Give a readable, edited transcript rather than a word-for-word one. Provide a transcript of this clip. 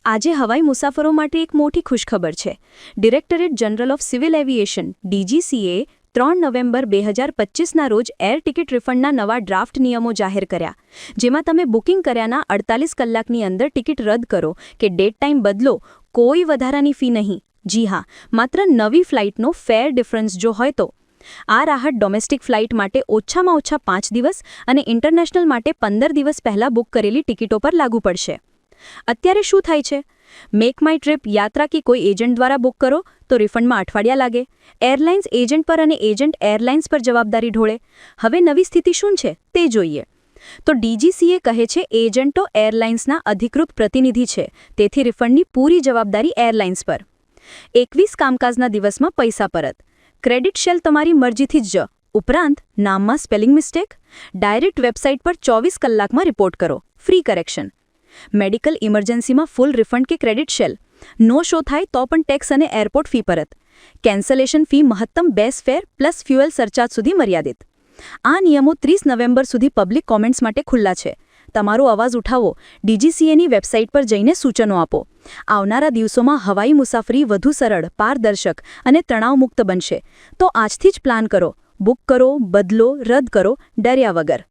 આજે હવાઈ મુસાફરો માટે એક મોટી ખુશખબર છે. Directorate general of civil aviation DGCA 3 November 2025ના રોજ એર ટિકિટ રિફંડના નવા ડ્રાફ્ટ નિયમો જાહેર કર્યા, જેમાં તમે બુકિંગ કર્યાના 48 કલાકની અંદર ટિકિટ રદ કરો કે ડેટ ટાઈમ બદલો, કોઈ વધારાની ફી નહીં. જી હા, માત્ર નવી ફ્લાઇટનો ફેર ડિફરન્સ જો હોય તો. આ રાહત ડોમેસ્ટિક ફ્લાઇટ માટે ઓછામાં ઓછા 5 દિવસ અને ઇન્ટરનેશનલ માટે 15 દિવસ પહેલાં બુક કરેલી ટિકિટો પર લાગુ પડશે. અત્યારે શું થાય છે? મેક માય ટ્રીપ યાત્રા કે કોઈ એજન્ટ દ્વારા બુક કરો તો રિફંડમાં અઠવાડિયા લાગે. એરલાઇન્સ એજન્ટ પર અને એજન્ટ એરલાઇન્સ પર જવાબદારી ઢોળે. હવે નવી સ્થિતિ શું છે તે જોઈએ. તો DGCA કહે છે એજન્ટો એરલાઇન્સના અધિકૃત પ્રતિનિધિ છે, તેથી રિફંડની પૂરી જવાબદારી એરલાઇન્સ પર. 21 કામકાજના દિવસમાં પૈસા પરત. ક્રેડિટ શેલ તમારી મરજીથી જ. ઉપરાંત નામમાં સ્પેલિંગ મિસ્ટેક? ડાયરેક્ટ વેબસાઇટ પર 24 કલાકમાં રિપોર્ટ કરો. Free correction. મેડિકલ ઇમરજન્સીમાં ફૂલ રિફંડ કે ક્રેડિટ શેલ. નો શો થાય તો પણ ટેક્સ અને એરપોર્ટ ફી પરત. કેન્સલેશન ફી મહત્તમ બેસ ફેર પ્લસ ફ્યુઅલ સરચાર્જ સુધી મર્યાદિત. આ નિયમો 30 નવેમ્બર સુધી પબ્લિક કોમેન્ટ્સ માટે ખુલ્લા છે. તમારો અવાજ ઉઠાવો, DGCAની વેબસાઇટ પર જઈને સૂચનો આપો. આવનારા દિવસોમાં હવાઈ મુસાફરી વધુ સરળ, પારદર્શક અને તણાવમુક્ત બનશે. તો આજથી જ પ્લાન કરો, બુક કરો, બદલો, રદ કરો, ડર્યા વગર.